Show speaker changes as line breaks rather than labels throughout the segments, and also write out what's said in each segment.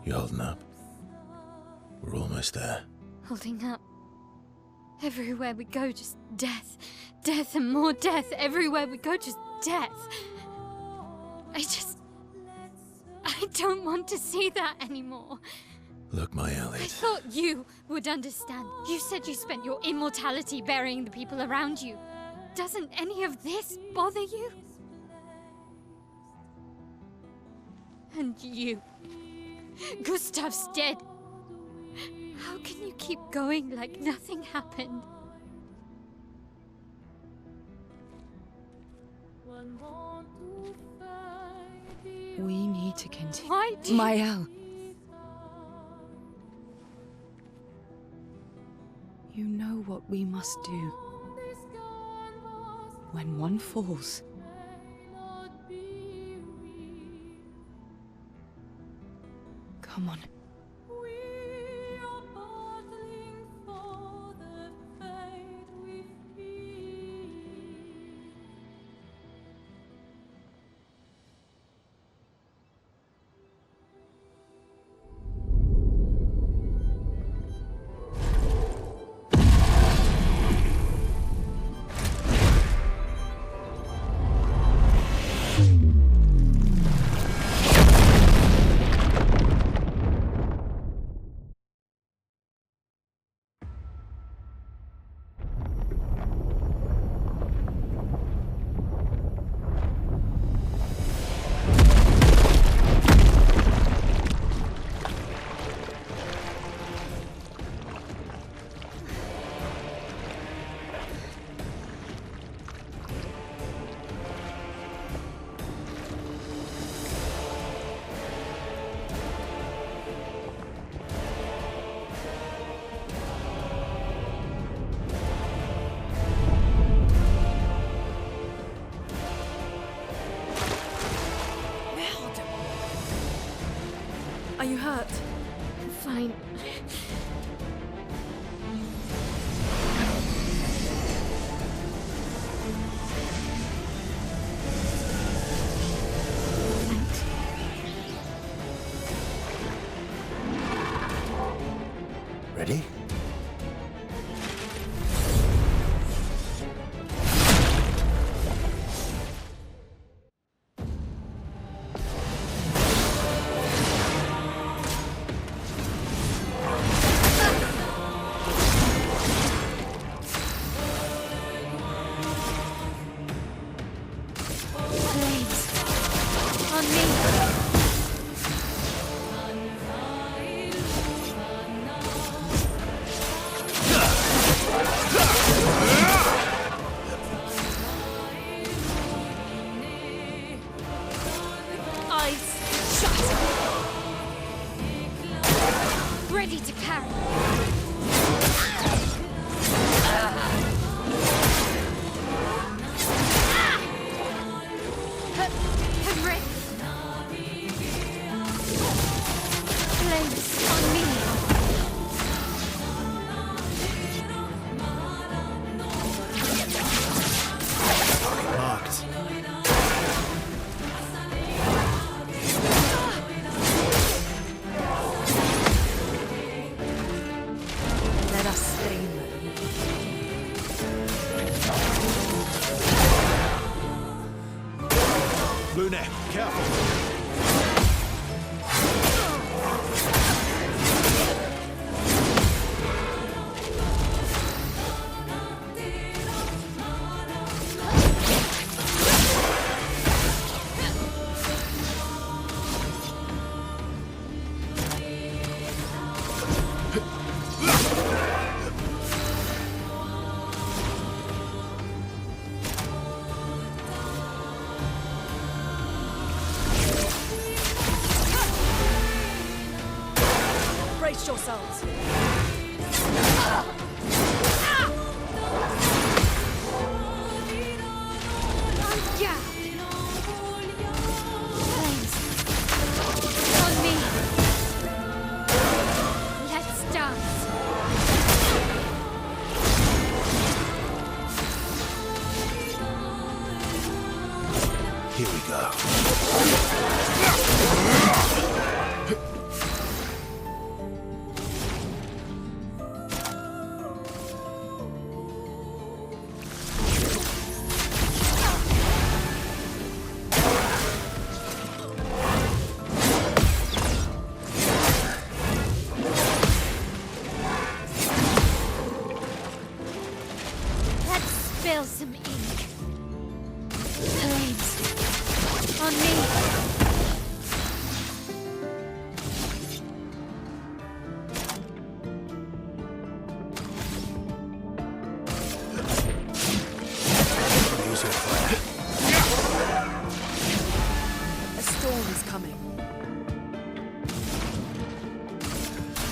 You holding up? We're almost there.
Holding up. Everywhere we go, just death. Death and more death. Everywhere we go, just death. I don't want to see that anymore.
Look, my Elliot.
I thought you would understand. You said you spent your immortality burying the people around you. Doesn't any of this bother you? And you. Gustav's dead. How can you keep going like nothing happened?
We need to continue.
Why do you...
Mael. You know what we must do. When one falls, come on.
Are you hurt?
I'm fine. Thanks.
Ready? Ready to carry. I'm ready. Flames on me. Marked.
Let us stream.
Blue neck, careful.
Brace yourselves.
Yeah. Flames on me. Let's dance.
Here we go.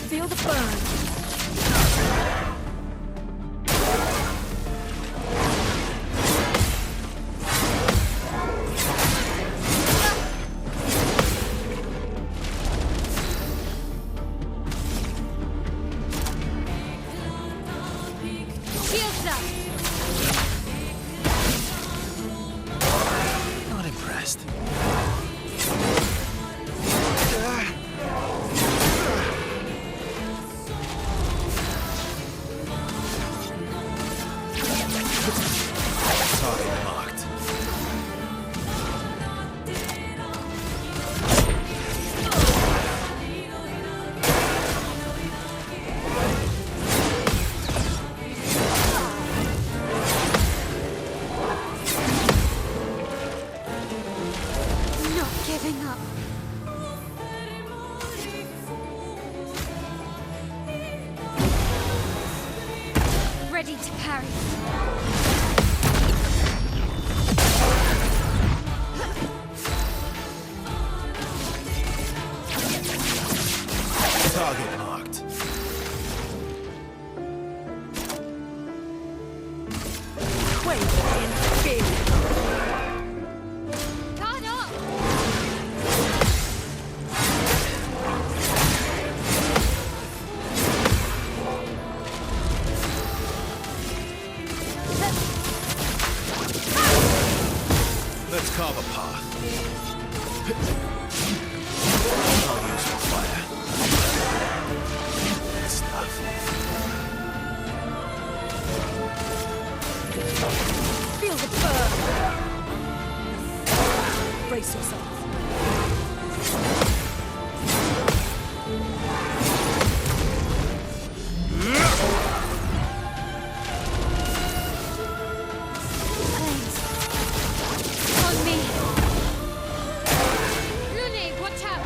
Feel the burn.
Shields up!
Not impressed. Target marked.
Not giving up. Ready to carry.
Target marked.
Quaver in fear.
Guard up!
Let's carve a path. I'll use your fire. Good stuff.
Feel the burn. Brace yourself.
Flames. On me. Rune, watch out!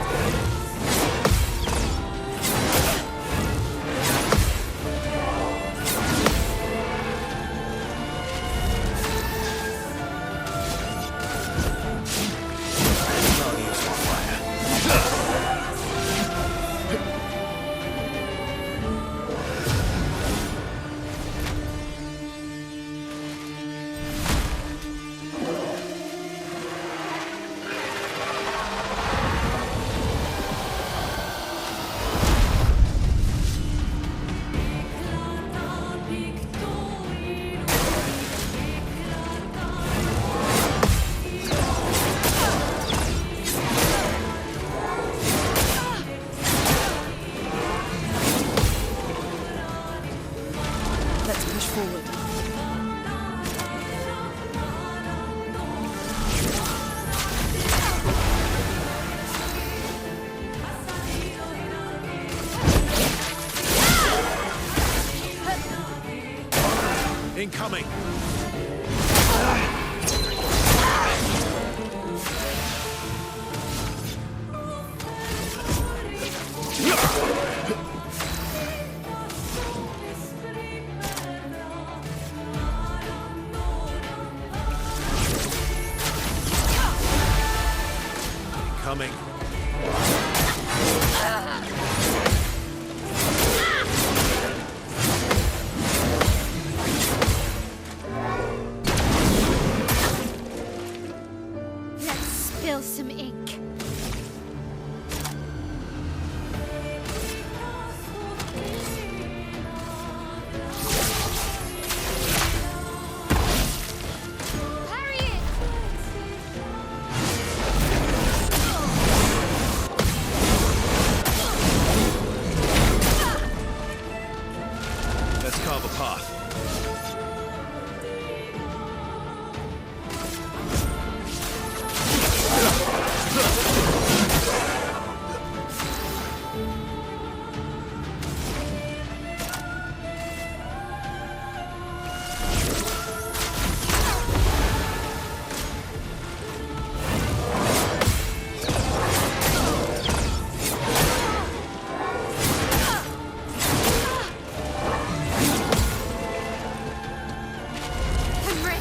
I'll use your fire.
Let's push forward.
Incoming. Incoming.
Let's spill some ink. Parry it!
Let's carve a path.
I'm ready.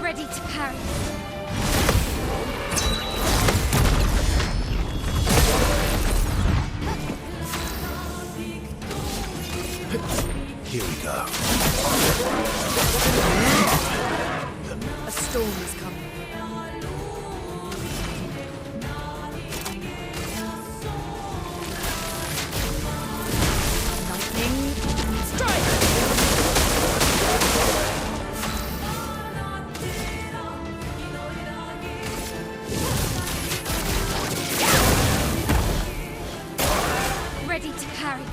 Ready to carry.
coming. Lightning strike!
Ready to carry.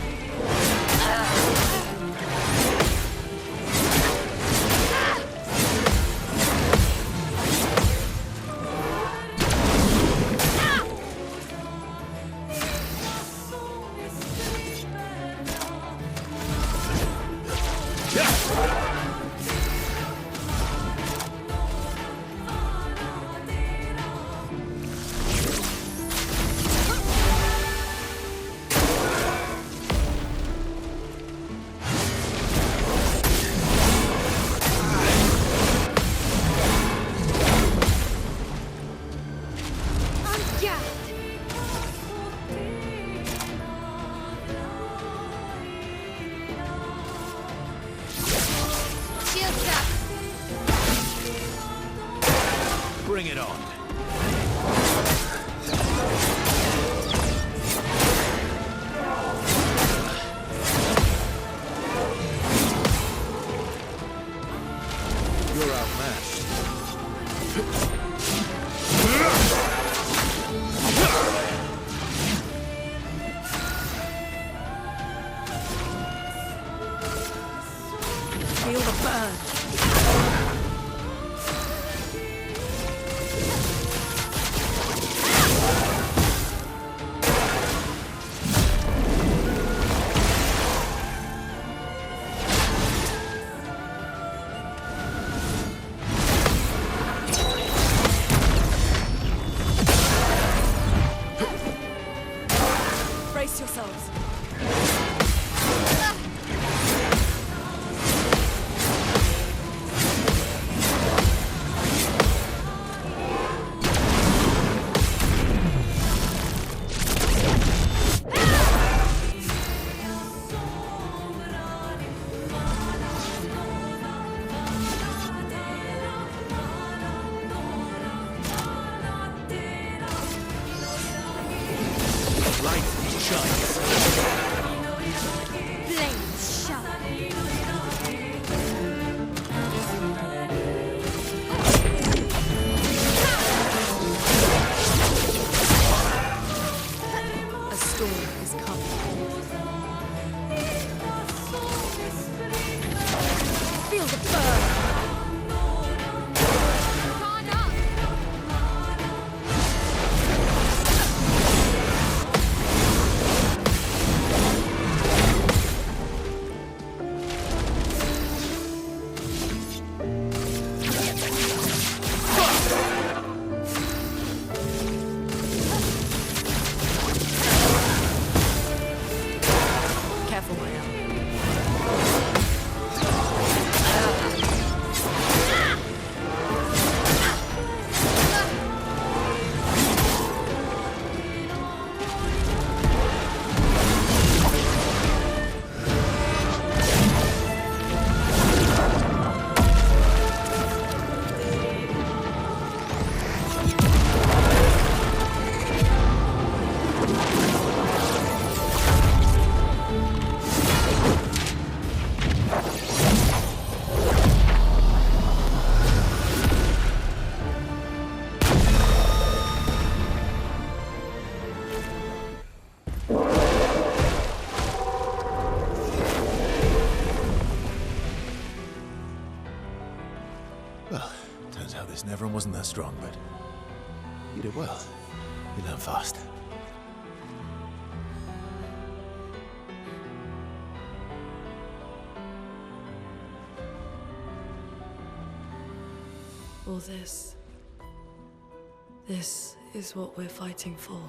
Bring it on. You're outmatched.
Feel the burn. Brace yourselves.
Light shines.
Blades sharp.
A storm is coming. Feel the burn.
Guard up.
Careful, my ally.
Well, turns out this Neverin wasn't that strong, but you did well. You learn fast.
All this is what we're fighting for.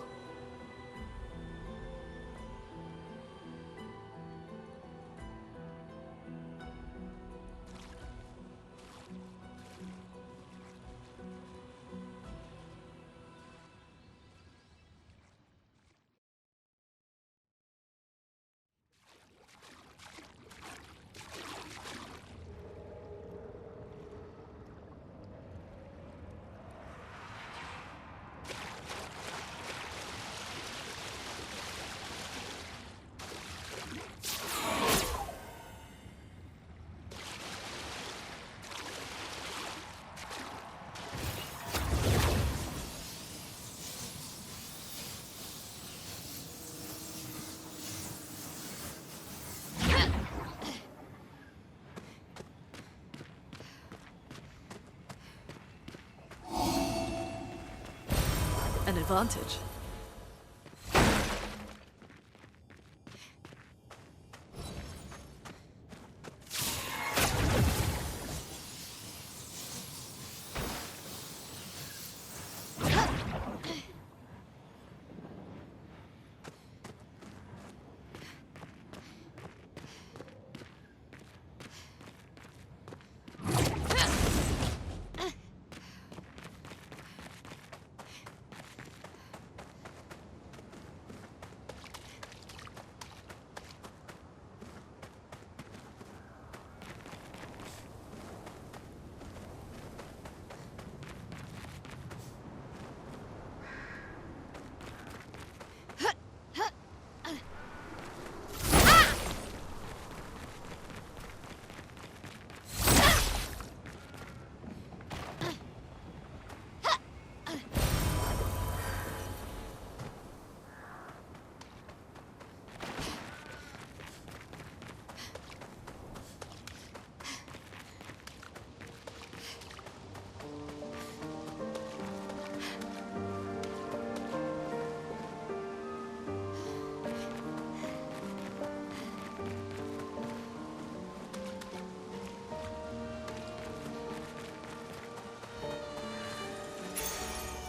An advantage.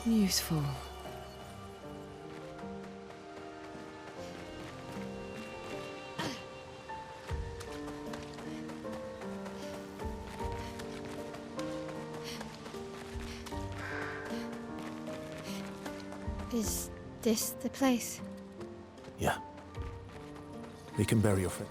Useful.
Is this the place?
Yeah. We can bury your friend.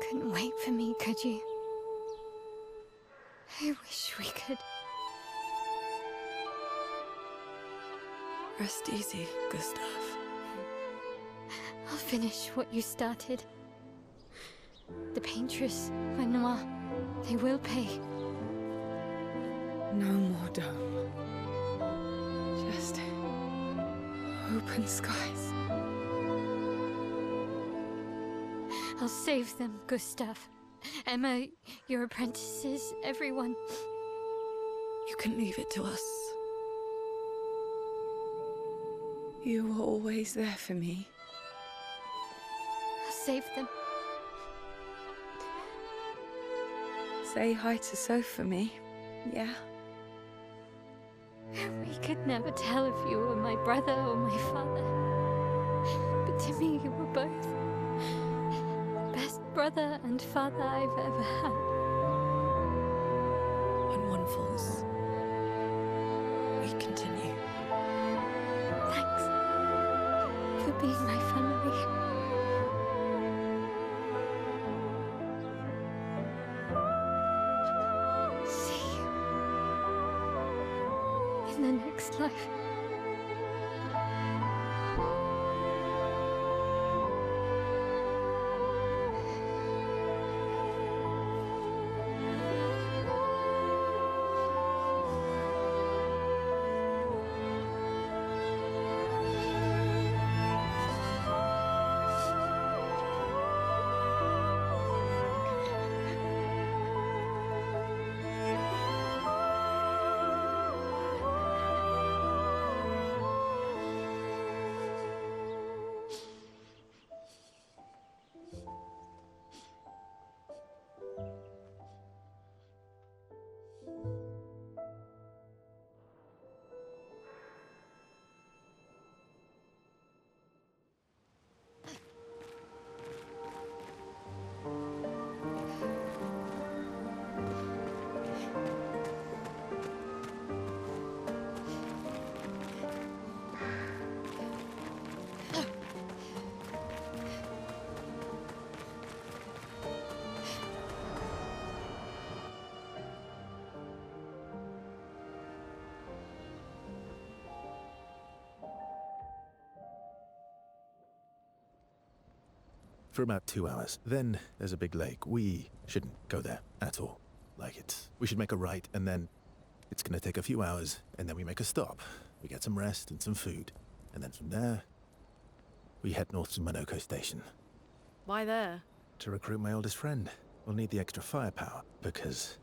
Couldn't wait for me, could you? I wish we could.
Rest easy, Gustav.
I'll finish what you started. The paintress, Renoir, they will pay.
No more dome. Just open skies.
I'll save them, Gustav. Emma, your apprentices, everyone.
You can leave it to us.
You were always there for me.
I'll save them.
Say hi to Soph for me, yeah?
We could never tell if you were my brother or my father. But to me, you were both. Best brother and father I've ever had.
When one falls, we continue.
Thanks for being my family. See you in the next life.
for about 2 hours. Then there's a big lake. We shouldn't go there at all. We should make a right, and then it's gonna take a few hours, and then we make a stop. We get some rest and some food, and then from there, we head north to Minoko Station
Why there?
to recruit my oldest friend. We'll need the extra firepower, because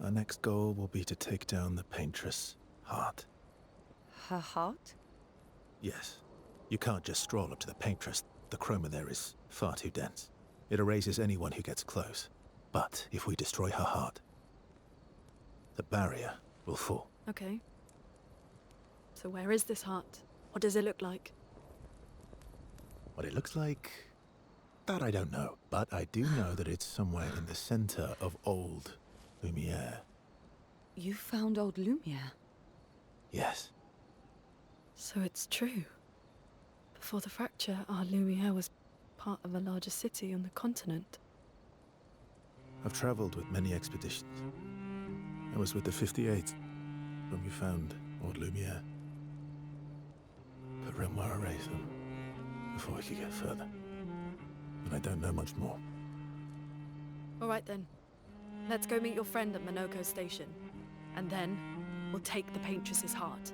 our next goal will be to take down the Paintress Heart.
Her heart?
Yes. You can't just stroll up to the Paintress. The chroma there is far too dense. It erases anyone who gets close. But if we destroy her heart, the barrier will fall.
Okay. So where is this heart? What does it look like?
What it looks like, that I don't know. But I do know that it's somewhere in the center of old Lumiere.
You found old Lumiere?
Yes.
So it's true. Before the fracture, our Lumiere was part of a larger city on the continent.
I've traveled with many expeditions. I was with the 58th when we found old Lumiere. But Renoir erased them before we could get further. And I don't know much more.
All right then. Let's go meet your friend at Minoko Station. And then, we'll take the Paintress's heart.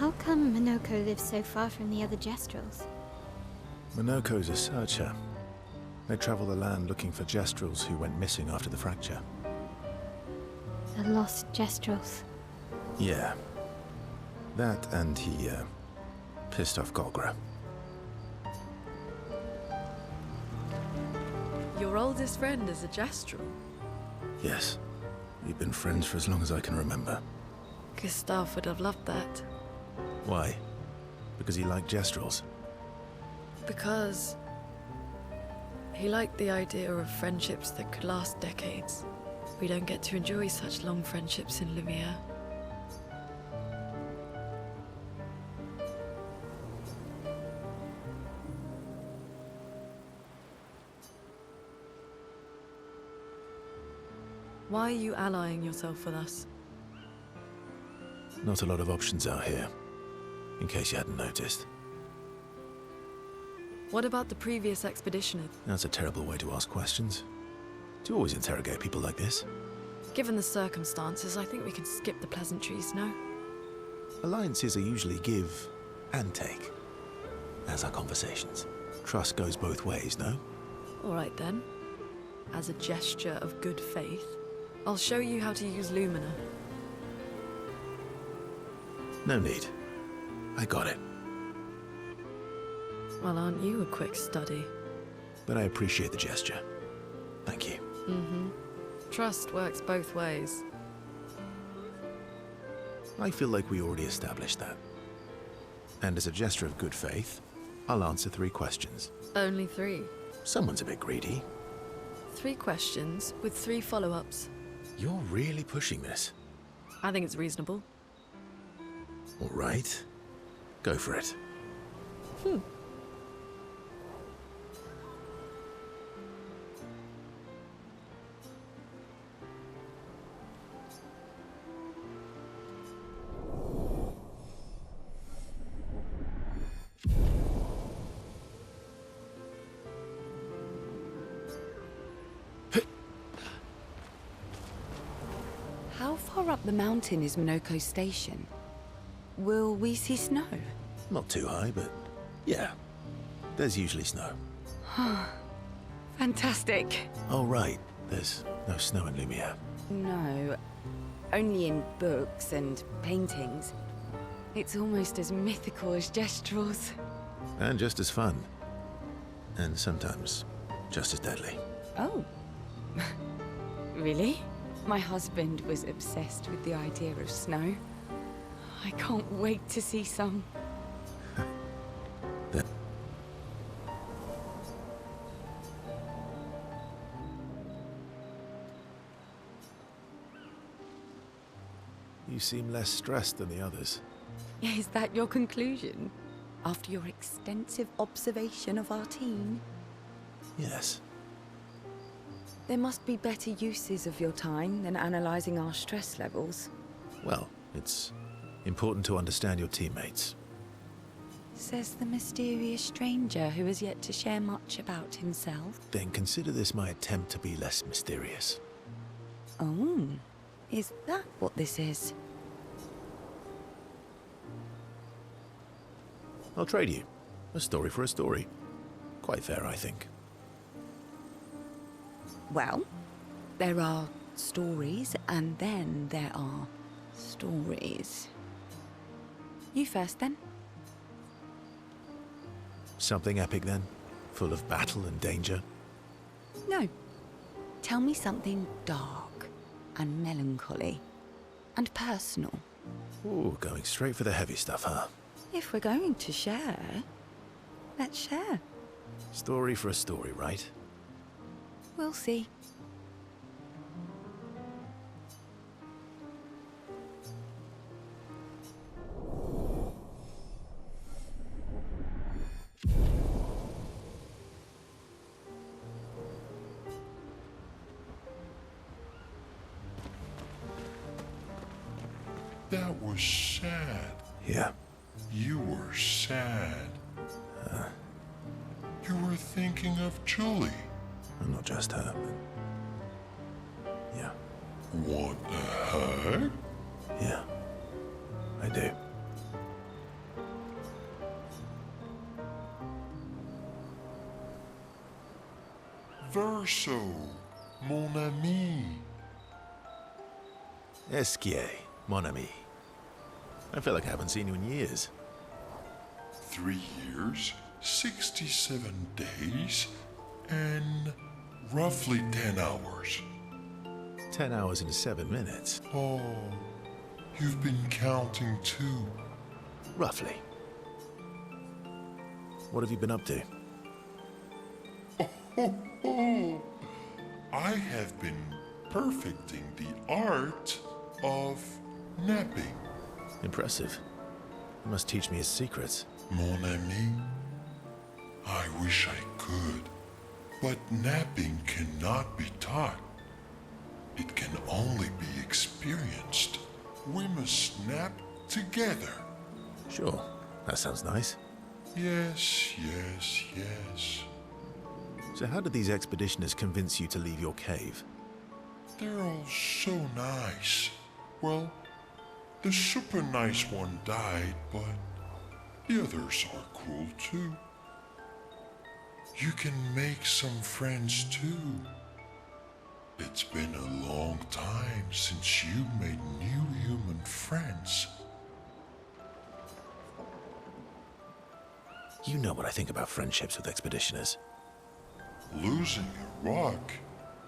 How come Minoko lives so far from the other Gestrels?
Minoko's a searcher. They travel the land looking for Gestrels who went missing after the fracture.
The lost Gestrels.
Yeah. That and he, pissed off Golgra.
Your oldest friend is a Gestrel.
Yes. We've been friends for as long as I can remember.
Gustav would have loved that.
Why? Because he liked Gestrels.
Because he liked the idea of friendships that could last decades. We don't get to enjoy such long friendships in Lumiere. Why are you allying yourself with us?
Not a lot of options out here, in case you hadn't noticed.
What about the previous expeditioner?
That's a terrible way to ask questions. Do you always interrogate people like this?
Given the circumstances, I think we can skip the pleasantries, no?
Alliances are usually give and take, as are conversations. Trust goes both ways, no?
All right then. As a gesture of good faith, I'll show you how to use Lumina.
No need. I got it.
Well, aren't you a quick study?
But I appreciate the gesture. Thank you.
Mm-hmm. Trust works both ways.
I feel like we already established that. And as a gesture of good faith, I'll answer 3 questions.
Only 3.
Someone's a bit greedy.
3 questions with 3 follow-ups.
You're really pushing this.
I think it's reasonable.
All right. Go for it.
How far up the mountain is Minoko Station? Will we see snow?
Not too high, but yeah. There's usually snow.
Fantastic.
Oh, right. There's no snow in Lumiere.
No, only in books and paintings. It's almost as mythical as Gestrels.
And just as fun. And sometimes just as deadly.
Oh. Really? My husband was obsessed with the idea of snow. I can't wait to see some.
Then you seem less stressed than the others.
Is that your conclusion? After your extensive observation of our team?
Yes.
There must be better uses of your time than analysing our stress levels.
Well, it's important to understand your teammates.
Says the mysterious stranger who has yet to share much about himself.
Then consider this my attempt to be less mysterious.
Oh, is that what this is?
I'll trade you. A story for a story. Quite fair, I think.
Well, there are stories, and then there are stories. You first, then.
Something epic, then? Full of battle and danger?
No. Tell me something dark and melancholy and personal.
Ooh, going straight for the heavy stuff, huh?
If we're going to share, let's share.
Story for a story, right?
We'll see.
That was sad.
Yeah.
You were sad. You were thinking of Julie.
And not just her, but... Yeah.
Want a hug?
Yeah. I do.
Verso, mon ami.
Esquier, mon ami. I feel like I haven't seen you in years.
3 years, 67 days, and roughly 10 hours.
10 hours and 7 minutes.
Oh, you've been counting too.
Roughly. What have you been up to?
Oh, I have been perfecting the art of napping.
Impressive. You must teach me his secrets.
Mon ami, I wish I could, but napping cannot be taught. It can only be experienced. We must nap together.
Sure. That sounds nice.
Yes, yes, yes.
So how did these expeditioners convince you to leave your cave?
They're all so nice. Well, the super nice one died, but the others are cool too. You can make some friends too. It's been a long time since you made new human friends.
You know what I think about friendships with expeditioners.
Losing a rock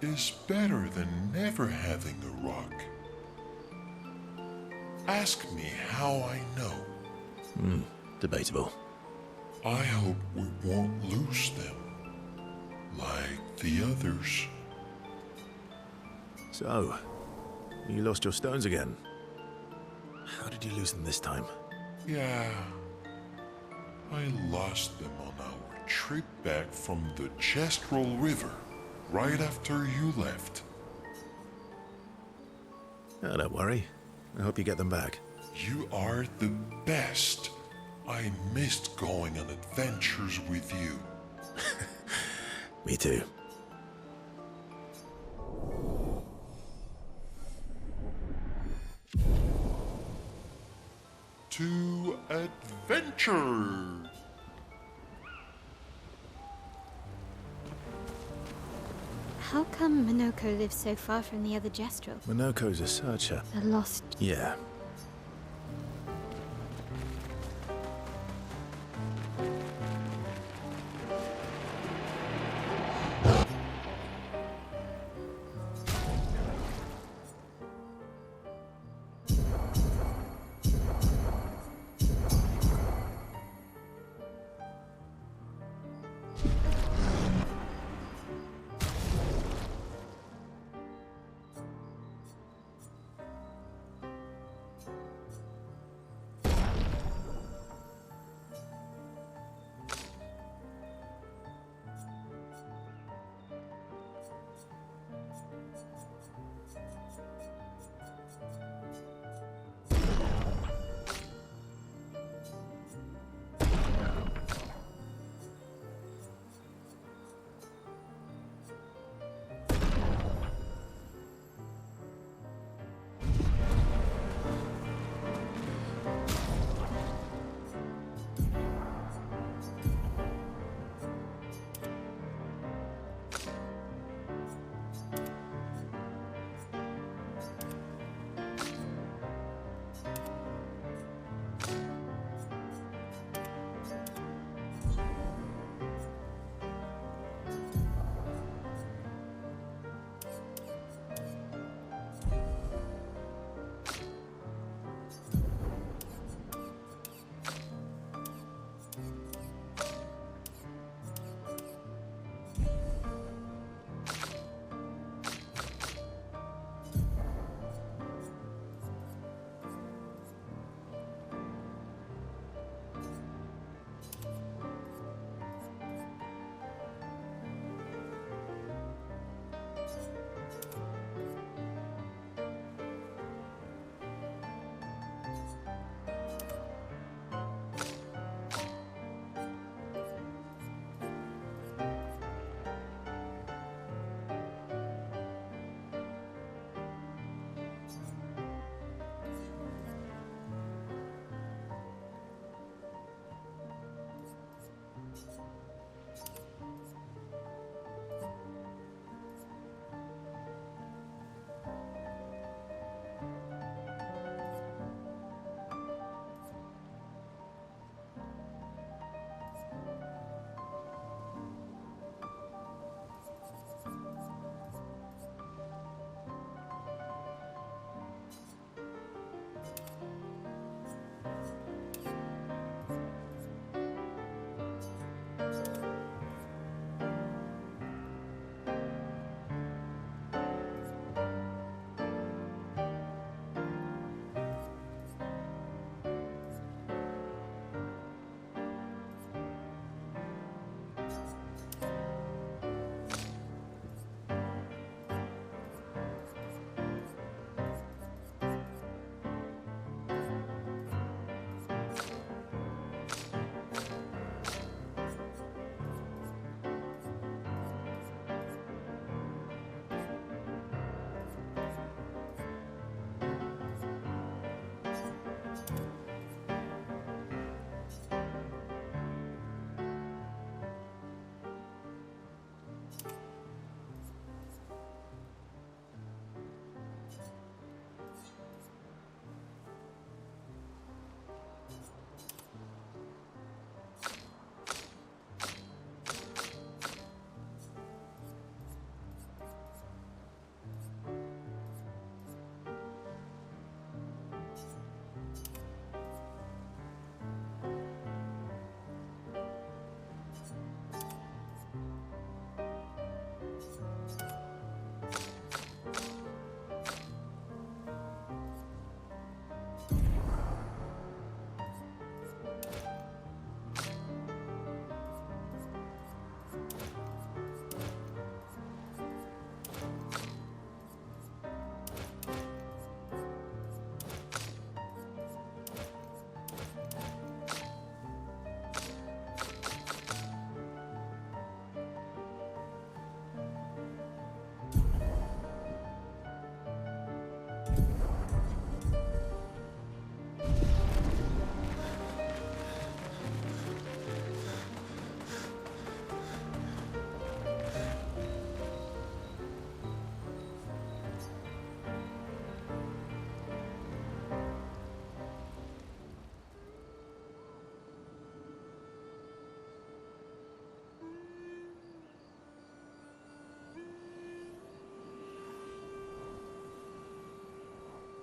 is better than never having a rock. Ask me how I know.
Debatable.
I hope we won't lose them, like the others.
So, you lost your stones again. How did you lose them this time?
Yeah, I lost them on our trip back from the Chestrel River, right after you left.
Oh, don't worry. I hope you get them back.
You are the best. I missed going on adventures with you.
Me too.
To adventure!
How come Minoko lives so far from the other Jestrel?
Minoko's a searcher.
A lost...
Yeah.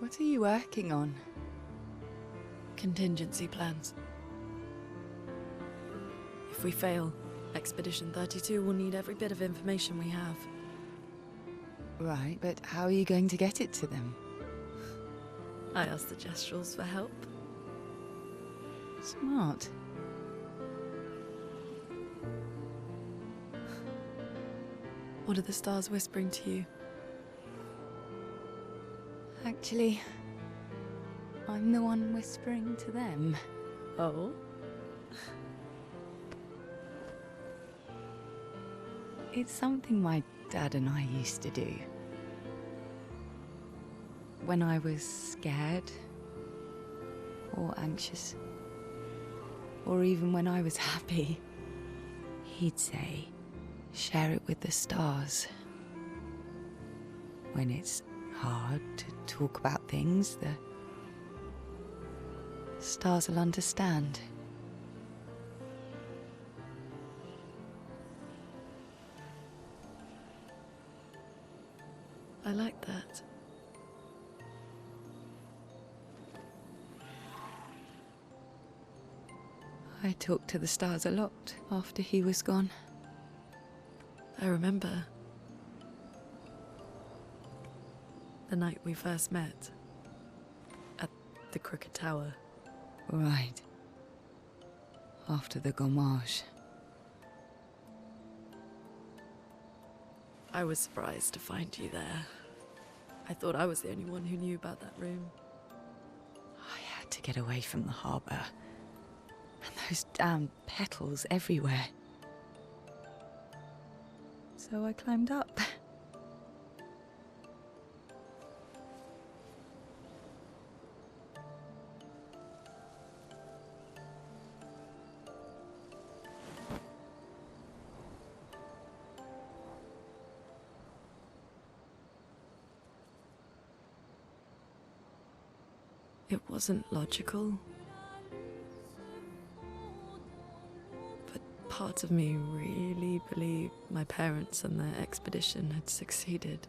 What are you working on?
Contingency plans. If we fail, Expedition 32 will need every bit of information we have.
Right, but how are you going to get it to them?
I asked the Gestrals for help.
Smart.
What are the stars whispering to you?
Actually, I'm the one whispering to them.
Oh?
It's something my dad and I used to do. When I was scared, or anxious, or even when I was happy, he'd say, share it with the stars. When it's hard to talk about things, the stars will understand.
I like that.
I talked to the stars a lot after he was gone.
I remember the night we first met at the Crooked Tower.
Right. After the gommage.
I was surprised to find you there. I thought I was the only one who knew about that room.
I had to get away from the harbour. And those damn petals everywhere. So I climbed up.
It wasn't logical. But parts of me really believed my parents and their expedition had succeeded.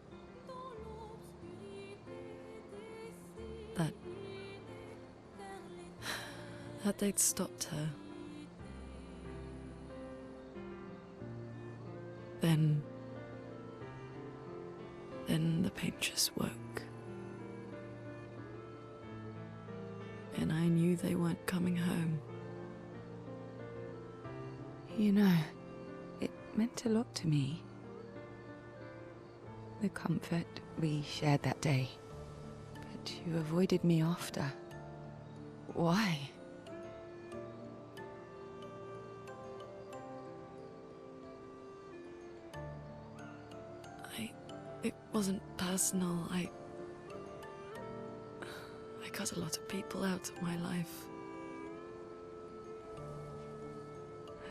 That they'd stopped her. Then the paint just woke. And I knew they weren't coming home.
You know, it meant a lot to me. The comfort we shared that day. But you avoided me after. Why?
It wasn't personal. I cut a lot of people out of my life.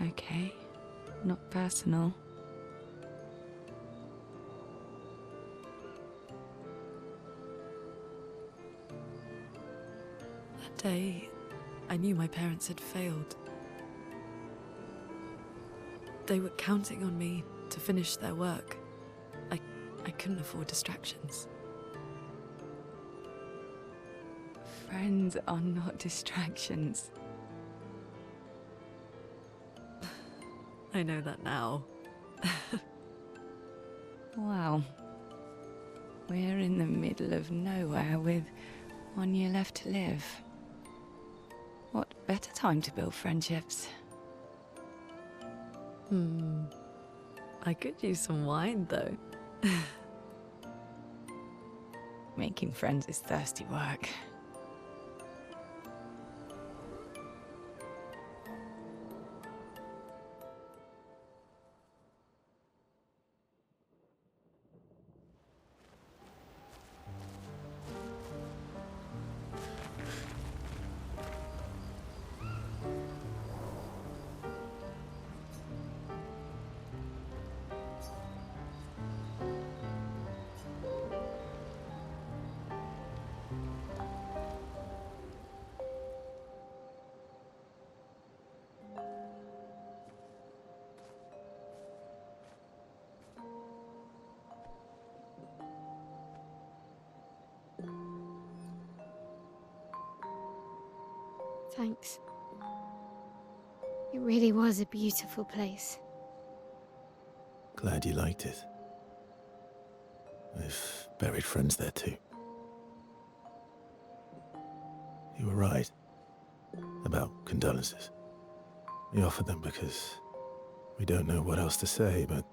Okay, not personal.
That day, I knew my parents had failed. They were counting on me to finish their work. I couldn't afford distractions.
Friends are not distractions.
I know that now.
Wow. We're in the middle of nowhere with 1 year left to live. What better time to build friendships?
I could use some wine, though.
Making friends is thirsty work.
Thanks. It really was a beautiful place.
Glad you liked it. I've buried friends there too. You were right about condolences. We offered them because we don't know what else to say, but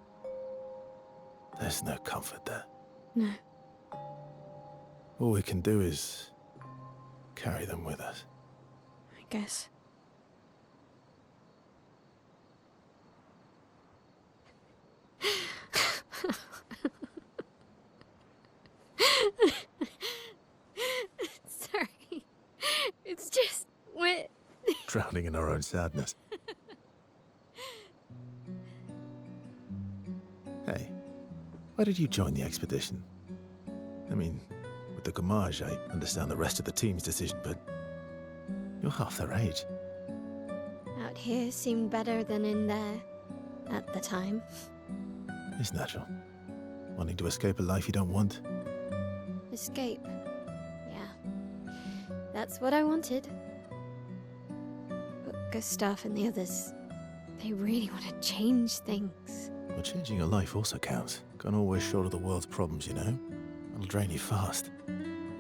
there's no comfort there.
No.
All we can do is carry them with us.
I guess. Sorry. It's just we're
Drowning in our own sadness. Hey, why did you join the expedition? I mean, with the Gamage, I understand the rest of the team's decision, but you're half their age.
out here seemed better than in there at the time.
It's natural. Wanting to escape a life you don't want.
Escape. Yeah. That's what I wanted. But Gustav and the others, they really want to change things.
But changing your life also counts. Can't always shoulder the world's problems, you know? It'll drain you fast.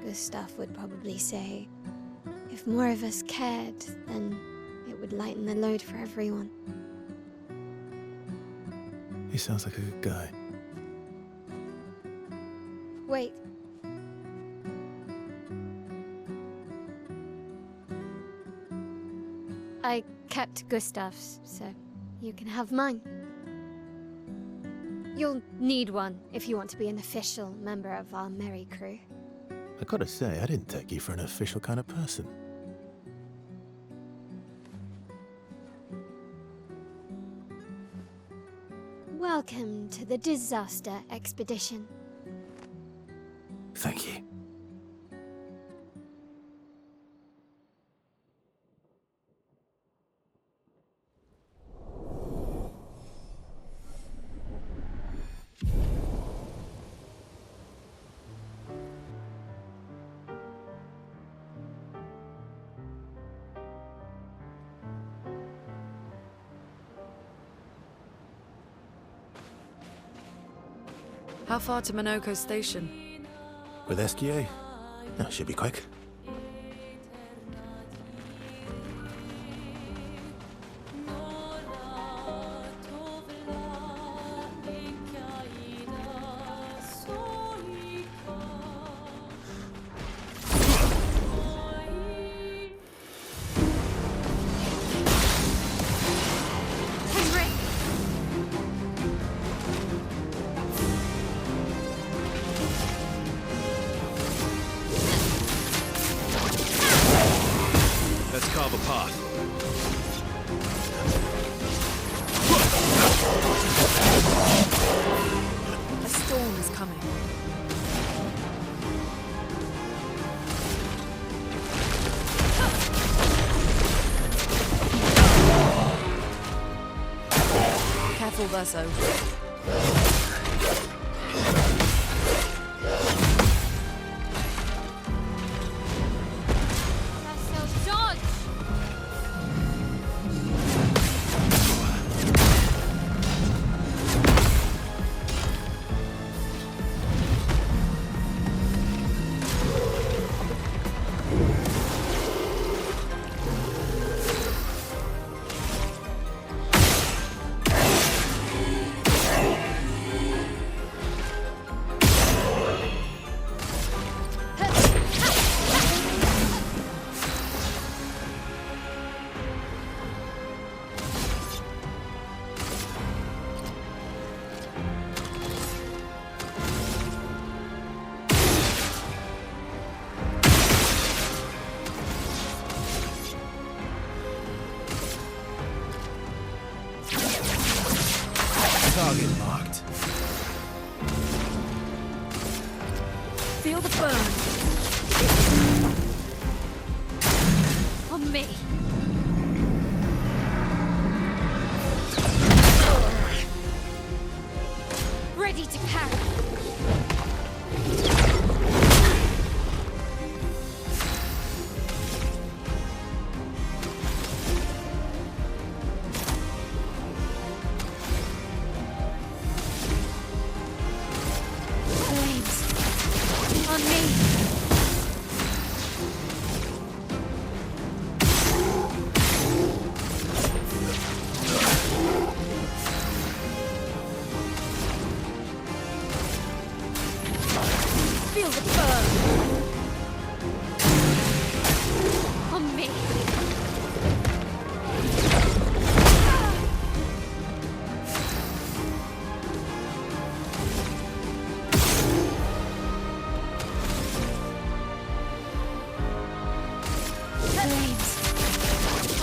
Gustav would probably say, if more of us cared, then it would lighten the load for everyone.
He sounds like a good guy.
Wait. I kept Gustav's, so you can have mine. You'll need one if you want to be an official member of our merry crew.
I gotta say, I didn't take you for an official kind of person.
Welcome to the disaster expedition.
Thank you.
How far to Minoko Station?
With SKA? No, should be quick.
Let's carve a path.
A storm is coming. Careful, Verso.
Target marked.
Feel the burn.
On me. Ready to carry.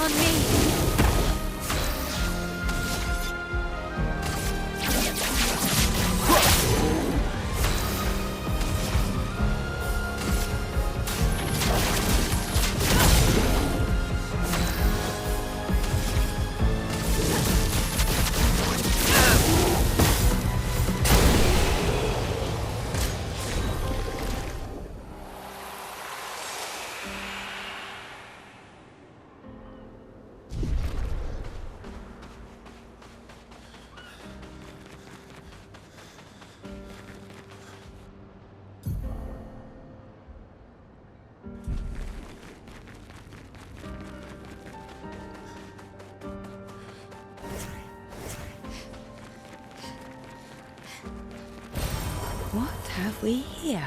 on me!
What have we here?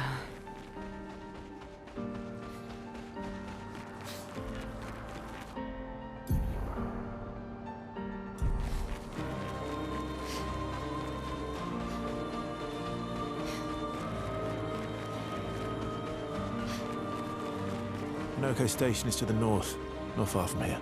Noco Station is to the north, not far from here.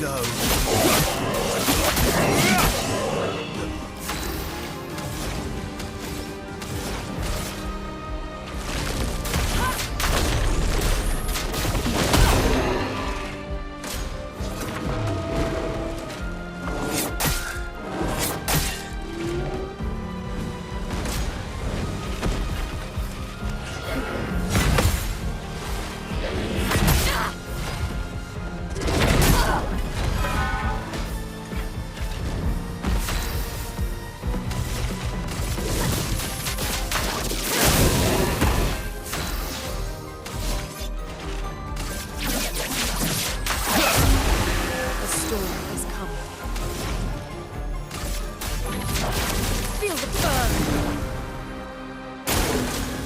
go.
The storm has come. Feel the burn!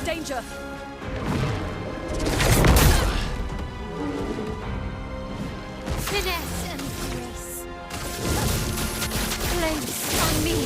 Danger!
Finesse and grace. Place on me.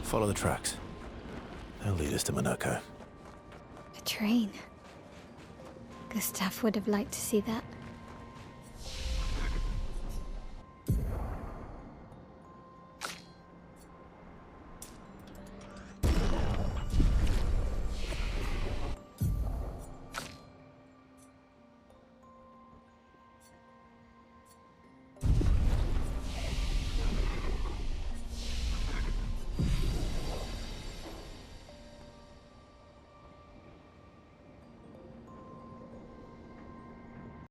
Follow the tracks. They'll lead us to Monaco.
A train. Gustav would have liked to see that.